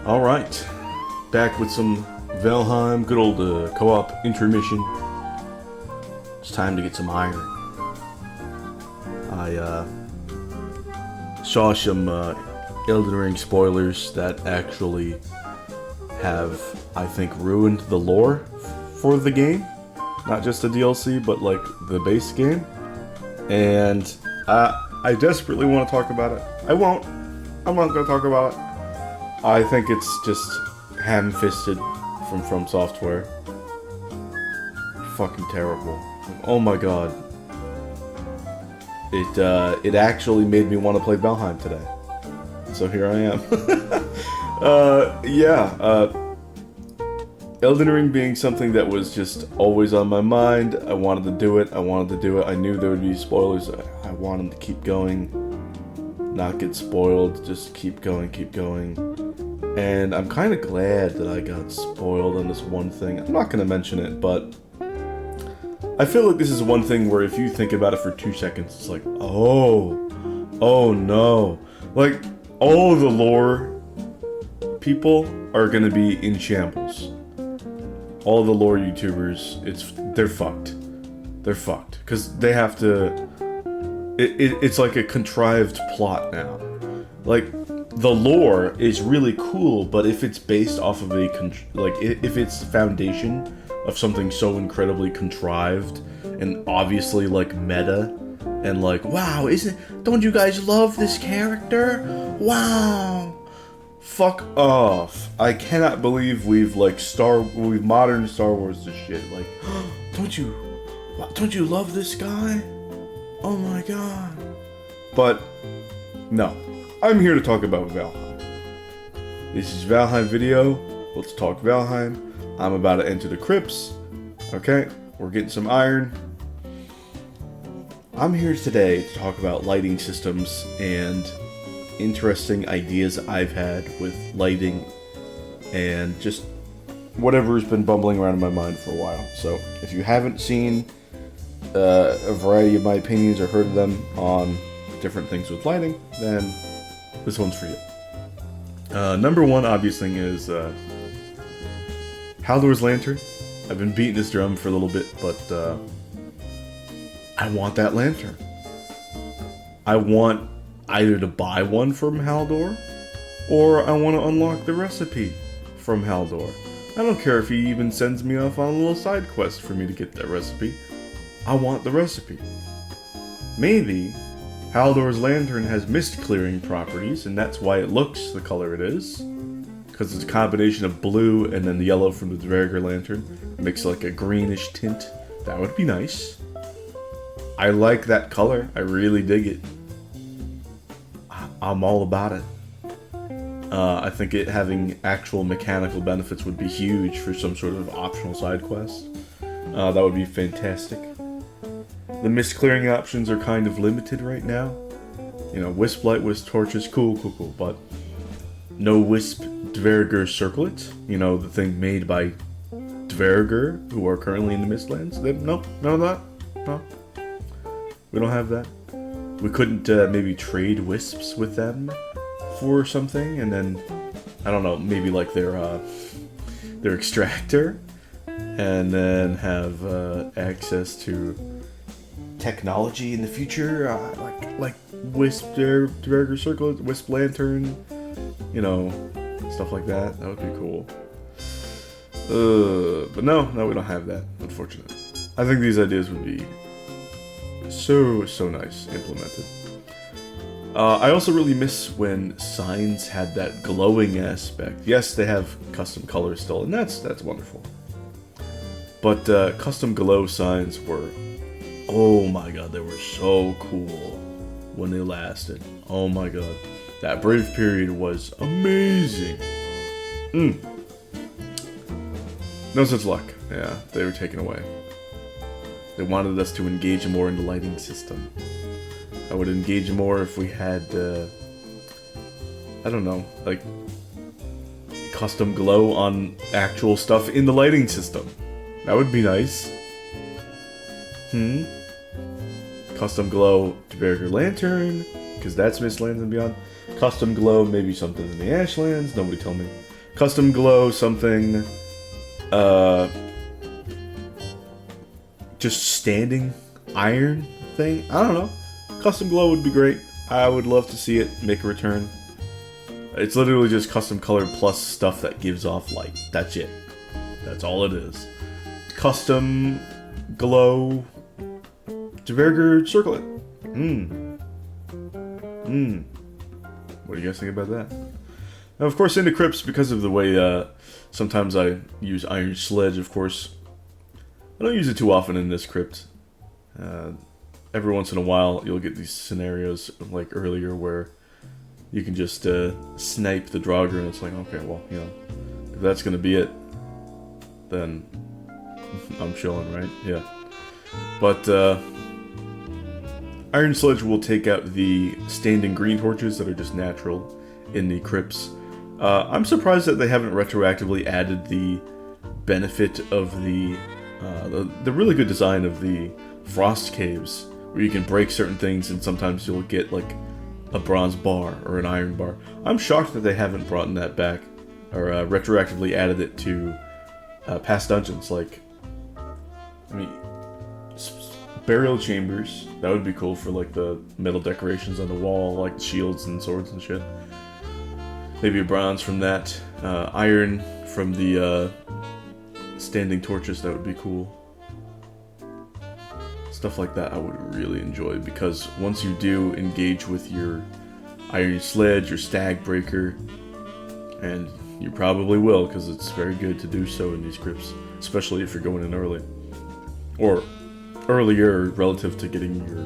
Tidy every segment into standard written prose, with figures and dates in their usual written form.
Alright, back with some Valheim, good old co-op intermission. It's time to get some iron. I saw some Elden Ring spoilers that actually have, I think, ruined the lore for the game. Not just the DLC, but like the base game. And I desperately want to talk about it. I won't. I'm not going to talk about it. I think it's just ham-fisted from Software. Fucking terrible. Oh my god. It actually made me want to play Valheim today. So here I am. Elden Ring being something that was just always on my mind. I wanted to do it. I knew there would be spoilers. I wanted to keep going. Not get spoiled. Just keep going. And I'm kind of glad that I got spoiled on this one thing. I'm not going to mention it, but I feel like this is one thing where if you think about it for 2 seconds, it's like, oh no. Like, all the lore people are going to be in shambles. All the lore YouTubers, they're fucked. They're fucked. Because they have to... It's like a contrived plot now. Like, the lore is really cool, but if it's based off of if it's the foundation of something so incredibly contrived and obviously like meta and like, wow, don't you guys love this character? Wow. Fuck off. I cannot believe we've modern Star Wars this shit. Like, don't you love this guy? Oh my god. But no. I'm here to talk about Valheim. This is Valheim video. Let's talk Valheim. I'm about to enter the crypts. Okay, we're getting some iron. I'm here today to talk about lighting systems and interesting ideas I've had with lighting and just whatever's been bumbling around in my mind for a while. So if you haven't seen a variety of my opinions or heard of them on different things with lighting, then this one's for you. Number one obvious thing is Haldor's lantern. I've been beating this drum for a little bit, but I want that lantern. I want either to buy one from Haldor, or I want to unlock the recipe from Haldor. I don't care if he even sends me off on a little side quest for me to get that recipe. I want the recipe. Maybe Haldor's lantern has mist clearing properties, and that's why it looks the color it is. Because it's a combination of blue and then the yellow from the Dvergr lantern. Makes like a greenish tint. That would be nice. I like that color. I really dig it. I'm all about it. I think it having actual mechanical benefits would be huge for some sort of optional side quest. That would be fantastic. The mist clearing options are kind of limited right now. You know, Wisp Light, Wisp Torches, cool, but no Wisp Dvergr Circlet. You know, the thing made by Dvergr, who are currently in the Mistlands. Nope, none of that. No. We don't have that. We couldn't maybe trade Wisps with them for something, and then, I don't know, maybe like their extractor, and then have access to technology in the future, like Wisp Dvergr Circlet, Wisp Lantern, you know, stuff like that. That would be cool. But no, we don't have that, unfortunately. I think these ideas would be so nice implemented. I also really miss when signs had that glowing aspect. Yes, they have custom colors still, and that's wonderful. But custom glow signs were, oh my god, they were so cool when they lasted. Oh my god. That Brave period was amazing. No such luck. Yeah, they were taken away. They wanted us to engage more in the lighting system. I would engage more if we had, I don't know, like, custom glow on actual stuff in the lighting system. That would be nice. Custom glow Dvergr Lantern, because that's Mistlands and beyond. Custom glow, maybe something in the Ashlands, nobody tell me. Custom glow something, just standing iron thing. I don't know. Custom glow would be great. I would love to see it make a return. It's literally just custom color plus stuff that gives off light. That's it. That's all it is. Custom glow. Dverger circlet. What do you guys think about that? Now, of course, into crypts, because of the way sometimes I use Iron Sledge, of course. I don't use it too often in this crypt. Every once in a while, you'll get these scenarios like earlier where you can just snipe the Draugr, and it's like, okay, well, you know, if that's gonna be it, then I'm chilling, right? Yeah. But Iron Sledge will take out the standing green torches that are just natural in the crypts. I'm surprised that they haven't retroactively added the benefit of the really good design of the frost caves, where you can break certain things and sometimes you'll get like a bronze bar or an iron bar. I'm shocked that they haven't brought that back or retroactively added it to past dungeons. Like, I mean, burial chambers, that would be cool for like the metal decorations on the wall, like shields and swords and shit. Maybe a bronze from that. Iron from the standing torches, that would be cool. Stuff like that I would really enjoy, because once you do engage with your Iron Sledge, your Stag Breaker, and you probably will, because it's very good to do so in these crypts, especially if you're going in early. Or earlier relative to getting your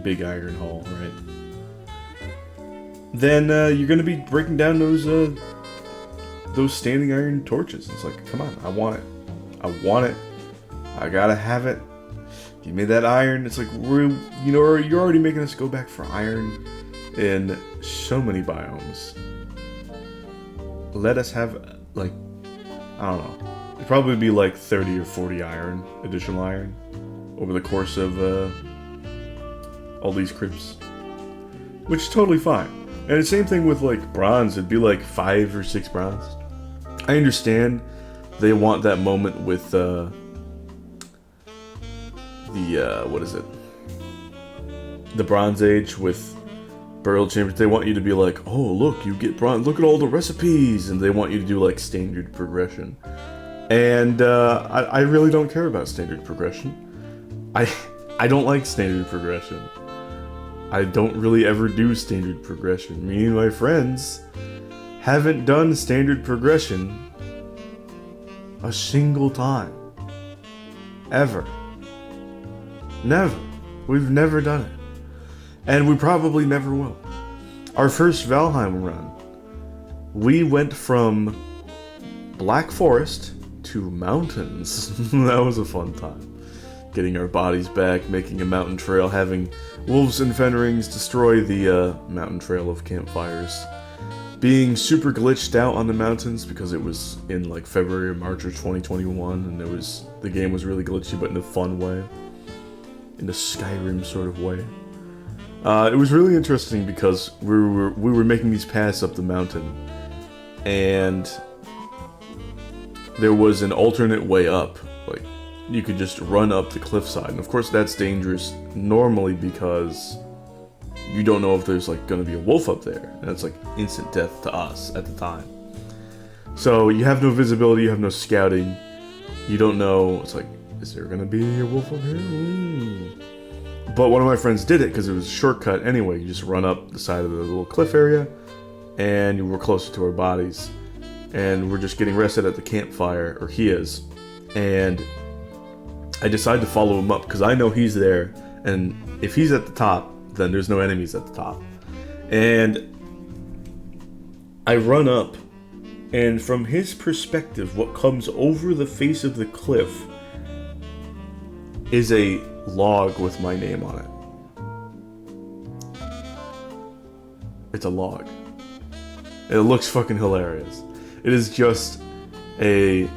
big iron haul, right? Then you're going to be breaking down those standing iron torches. It's like, come on, I want it. I want it. I gotta have it. Give me that iron. It's like, you're already making us go back for iron in so many biomes. Let us have, like, I don't know. It'd probably be like 30 or 40 iron, additional iron, over the course of all these crypts. Which is totally fine. And the same thing with like bronze, it'd be like 5 or 6 bronze. I understand they want that moment with what is it? The Bronze Age with burial chambers. They want you to be like, oh look, you get bronze, look at all the recipes, and they want you to do like standard progression. And I really don't care about standard progression. I don't like standard progression. I don't really ever do standard progression. Me and my friends haven't done standard progression a single time. Ever. Never. We've never done it. And we probably never will. Our first Valheim run, we went from Black Forest to mountains. That was a fun time. Getting our bodies back, making a mountain trail, having wolves and fenrings destroy the mountain trail of campfires. Being super glitched out on the mountains because it was in like February or March of 2021, and the game was really glitchy, but in a fun way. In a Skyrim sort of way. It was really interesting because we were making these paths up the mountain, and there was an alternate way up. Like, you could just run up the cliffside, and of course that's dangerous normally because you don't know if there's like gonna be a wolf up there, and it's like instant death to us at the time. So you have no visibility, you have no scouting, you don't know. It's like, is there gonna be a wolf up here? But one of my friends did it because it was a shortcut anyway. You just run up the side of the little cliff area, and you were closer to our bodies, and we're just getting rested at the campfire, or he is, and I decided to follow him up because I know he's there, and if he's at the top, then there's no enemies at the top. And I run up, and from his perspective, what comes over the face of the cliff is a log with my name on it. It's a log. It looks fucking hilarious. It is just a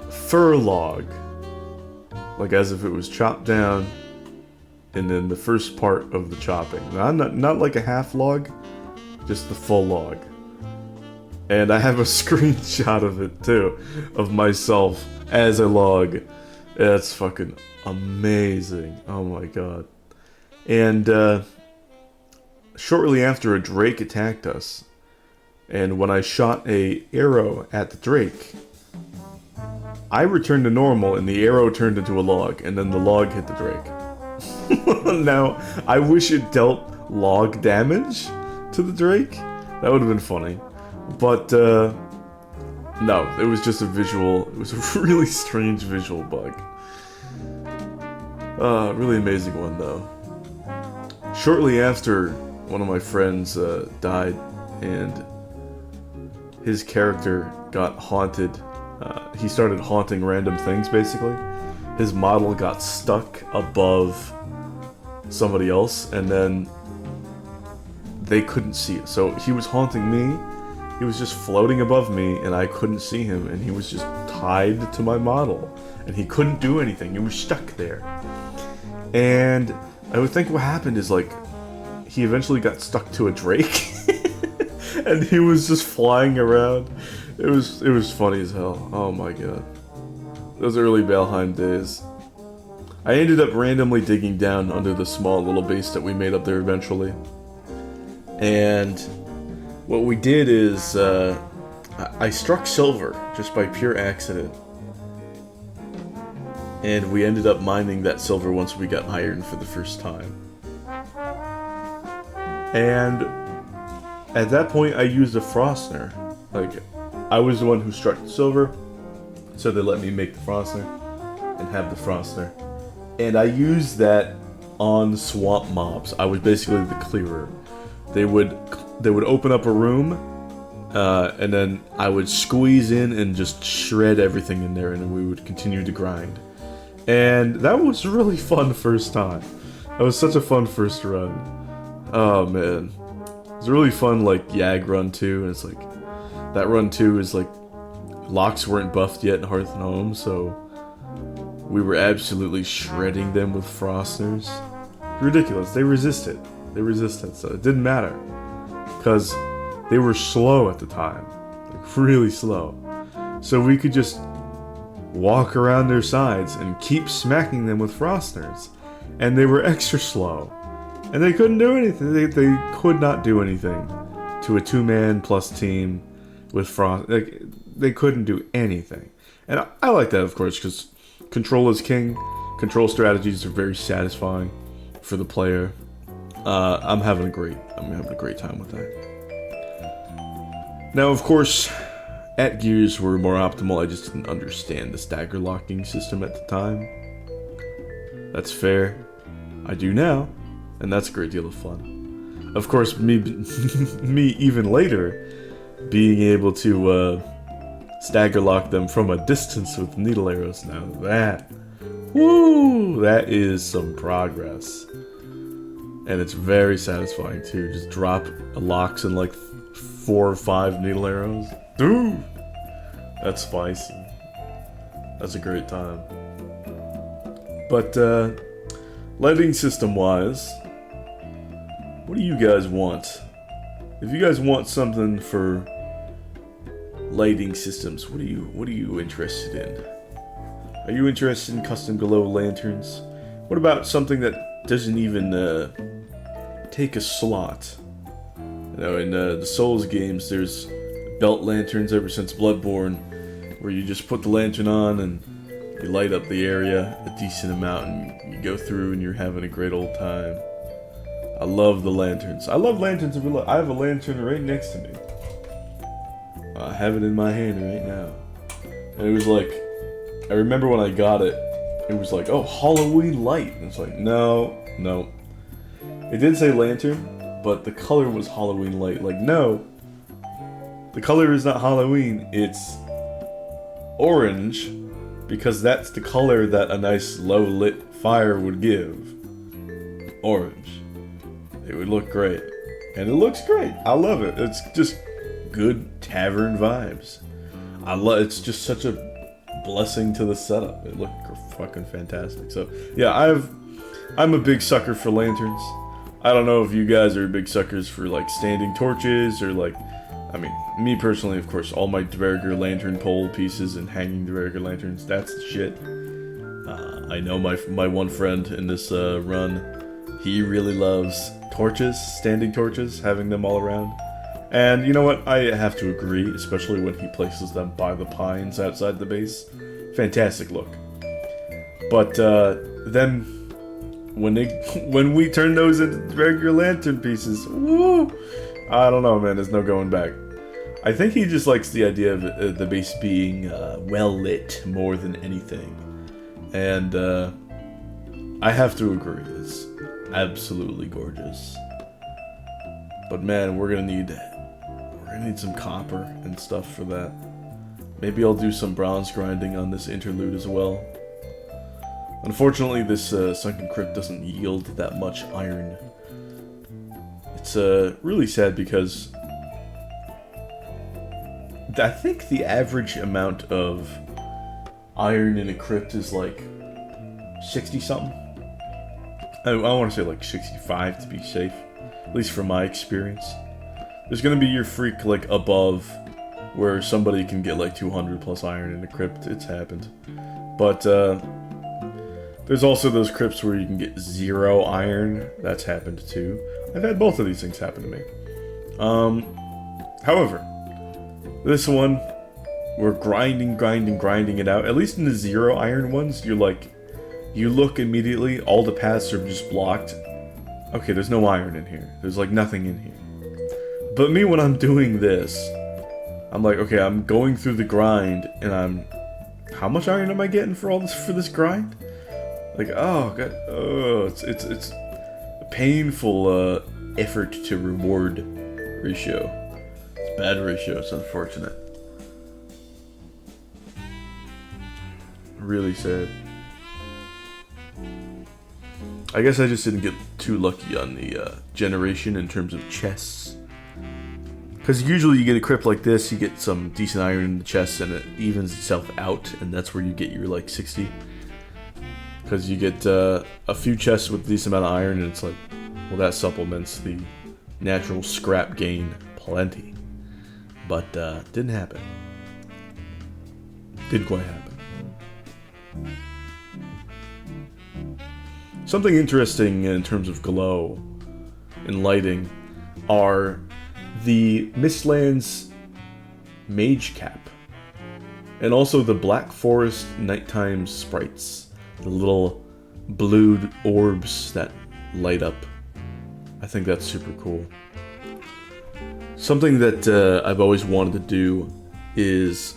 fur log. Like as if it was chopped down, and then the first part of the chopping. Not like a half log, just the full log. And I have a screenshot of it too, of myself as a log. It's fucking amazing. Oh my god. And shortly after, a drake attacked us. And when I shot a arrow at the drake, I returned to normal and the arrow turned into a log, and then the log hit the drake. Now, I wish it dealt log damage to the drake. That would have been funny. But, no, it was just a visual, it was a really strange visual bug. Really amazing one, though. Shortly after, one of my friends died, and his character got haunted. He started haunting random things, basically. His model got stuck above somebody else, and then they couldn't see it. So he was haunting me. He was just floating above me, and I couldn't see him, and he was just tied to my model, and he couldn't do anything. He was stuck there. And I would think what happened is, like, he eventually got stuck to a drake, and he was just flying around. It was funny as hell. Oh my god. Those early Valheim days. I ended up randomly digging down under the small little base that we made up there eventually. And what we did is, I struck silver just by pure accident. And we ended up mining that silver once we got iron for the first time. And at that point I used a Frostner. Like, I was the one who struck the silver, so they let me make the Frostner and have the Frostner. And I used that on swamp mobs. I was basically the clearer. They would open up a room, and then I would squeeze in and just shred everything in there, and then we would continue to grind. And that was really fun first time. That was such a fun first run. Oh man. It was a really fun, like, Yag run too, and it's like, that run too is like, locks weren't buffed yet in Hearth and Home, so we were absolutely shredding them with Frostners. Ridiculous. They resisted. So it didn't matter. Because they were slow at the time. Like, really slow. So we could just walk around their sides and keep smacking them with Frostners. And they were extra slow. And they couldn't do anything. They could not do anything to a 2-man plus team with Frost. Like, they couldn't do anything. And I like that, of course, because control is king. Control strategies are very satisfying for the player. I'm having a great time with that. Now, of course, at Gears were more optimal. I just didn't understand the stagger locking system at the time. That's fair. I do now, and that's a great deal of fun. Of course, me even later being able to stagger lock them from a distance with needle arrows. Now that is some progress. And it's very satisfying too. Just drop locks in like 4 or 5 needle arrows. Dude! That's spicy. That's a great time. But, lighting system wise, what do you guys want? If you guys want something for lighting systems, what are you interested in? Are you interested in custom glow lanterns? What about something that doesn't even take a slot? You know, in the Souls games, there's belt lanterns ever since Bloodborne, where you just put the lantern on and you light up the area a decent amount, and you go through and you're having a great old time. I love the lanterns. I love lanterns. I have a lantern right next to me. I have it in my hand right now. And it was like, I remember when I got it, it was like, oh, Halloween light. And it's like, no. It did say lantern, but the color was Halloween light. Like, no. The color is not Halloween, it's orange, because that's the color that a nice low-lit fire would give. Orange. It would look great. And it looks great. I love it. It's just good tavern vibes. It's just such a blessing to the setup. It looked fucking fantastic. So, yeah, I'm a big sucker for lanterns. I don't know if you guys are big suckers for, like, standing torches or, like, I mean, me personally, of course, all my Dvergr lantern pole pieces and hanging Dvergr lanterns, that's the shit. I know my one friend in this run, he really loves torches, standing torches, having them all around. And you know what, I have to agree, especially when he places them by the pines outside the base. Fantastic look. But then, when we turn those into Dvergr lantern pieces, woo! I don't know, man, there's no going back. I think he just likes the idea of the base being well lit more than anything. And I have to agree, it's absolutely gorgeous. But man, we're gonna need some copper and stuff for that. Maybe I'll do some bronze grinding on this interlude as well. Unfortunately, this sunken crypt doesn't yield that much iron. It's really sad because I think the average amount of iron in a crypt is like 60-something. I want to say like 65 to be safe, at least from my experience. There's gonna be your freak like above where somebody can get like 200 plus iron in a crypt. It's happened. But there's also those crypts where you can get 0 iron. That's happened too. I've had both of these things happen to me. However, this one, we're grinding it out. At least in the 0 iron ones, you're like, you look immediately, all the paths are just blocked. Okay, there's no iron in here. There's like nothing in here. But me, when I'm doing this, I'm like, okay, I'm going through the grind, and how much iron am I getting for this grind? Like, oh god, oh, it's a painful effort to reward ratio. It's bad ratio. It's unfortunate. Really sad. I guess I just didn't get too lucky on the generation in terms of chests. Because usually you get a crypt like this, you get some decent iron in the chest and it evens itself out, and that's where you get your like 60. Because you get a few chests with a decent amount of iron, and it's like, well, that supplements the natural scrap gain plenty. But didn't happen. Didn't quite happen. Something interesting in terms of glow and lighting are the Mistlands Mage Cap, and also the Black Forest Nighttime Sprites, the little blue orbs that light up. I think that's super cool. Something that I've always wanted to do is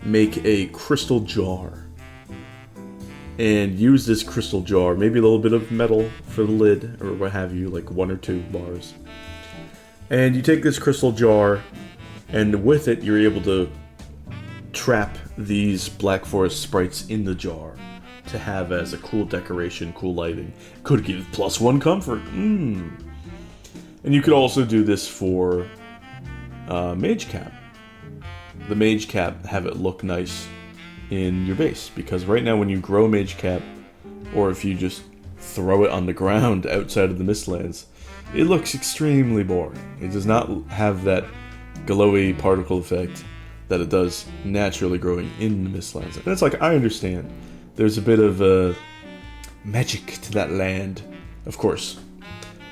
make a crystal jar and use this crystal jar, maybe a little bit of metal for the lid or what have you, like 1 or 2 bars. And you take this crystal jar, and with it you're able to trap these Black Forest sprites in the jar to have as a cool decoration, cool lighting. Could give +1 comfort. And you could also do this for Mage Cap. The Mage Cap, have it look nice in your base, because right now when you grow Mage Cap, or if you just throw it on the ground outside of the Mistlands, it looks extremely boring. It does not have that glowy particle effect that it does naturally growing in the Mistlands. And it's like, I understand. There's a bit of magic to that land, of course.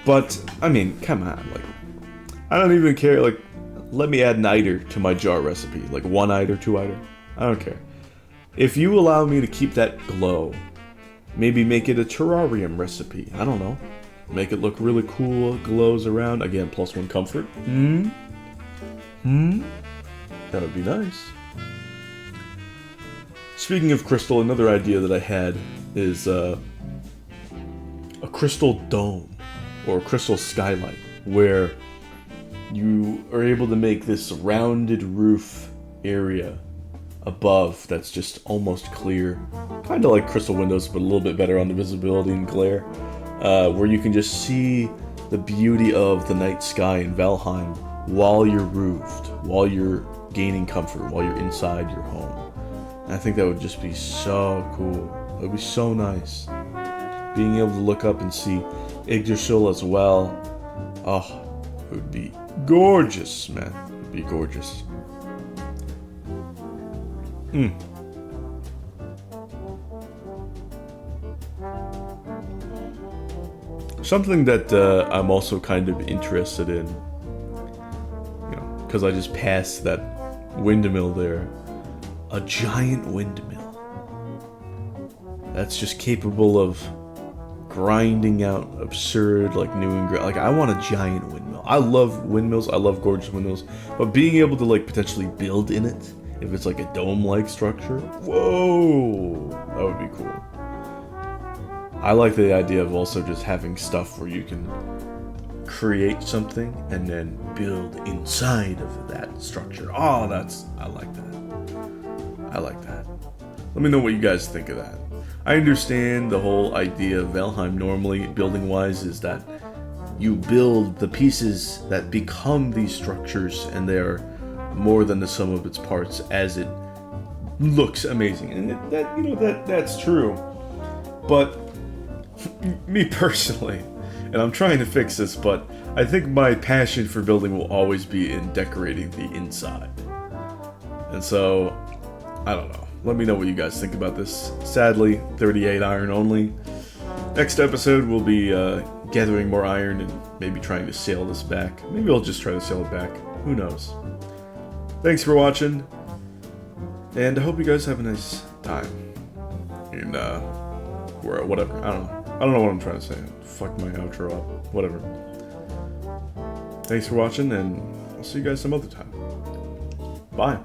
But, I mean, come on, like, I don't even care, like, let me add an Eider to my jar recipe. Like 1 Eider, 2 Eider. I don't care. If you allow me to keep that glow, maybe make it a terrarium recipe. I don't know. Make it look really cool, glows around. Again, +1 comfort. That would be nice. Speaking of crystal, another idea that I had is a crystal dome, or a crystal skylight, where you are able to make this rounded roof area above that's just almost clear. Kind of like crystal windows, but a little bit better on the visibility and glare. Where you can just see the beauty of the night sky in Valheim while you're roofed, while you're gaining comfort, while you're inside your home. And I think that would just be so cool. It would be so nice. Being able to look up and see Yggdrasil as well. Oh, it would be gorgeous, man. be gorgeous. Something that I'm also kind of interested in, you know, because I just passed that windmill there. A giant windmill that's just capable of grinding out absurd, like, new like, I want a giant windmill. I love windmills, I love gorgeous windmills, but being able to, like, potentially build in it, if it's like a dome-like structure, whoa, that would be cool. I like the idea of also just having stuff where you can create something and then build inside of that structure. Oh, I like that. I like that. Let me know what you guys think of that. I understand the whole idea of Valheim normally, building-wise, is that you build the pieces that become these structures, and they're more than the sum of its parts, as it looks amazing. And that's true. But me personally, and I'm trying to fix this, but I think my passion for building will always be in decorating the inside. And so, I don't know. Let me know what you guys think about this. Sadly, 38 iron only. Next episode, we'll be gathering more iron and maybe trying to sail this back. Maybe I'll just try to sail it back. Who knows? Thanks for watching, and I hope you guys have a nice time. And, whatever. I don't know what I'm trying to say. Fuck my outro up. Whatever. Thanks for watching, and I'll see you guys some other time. Bye.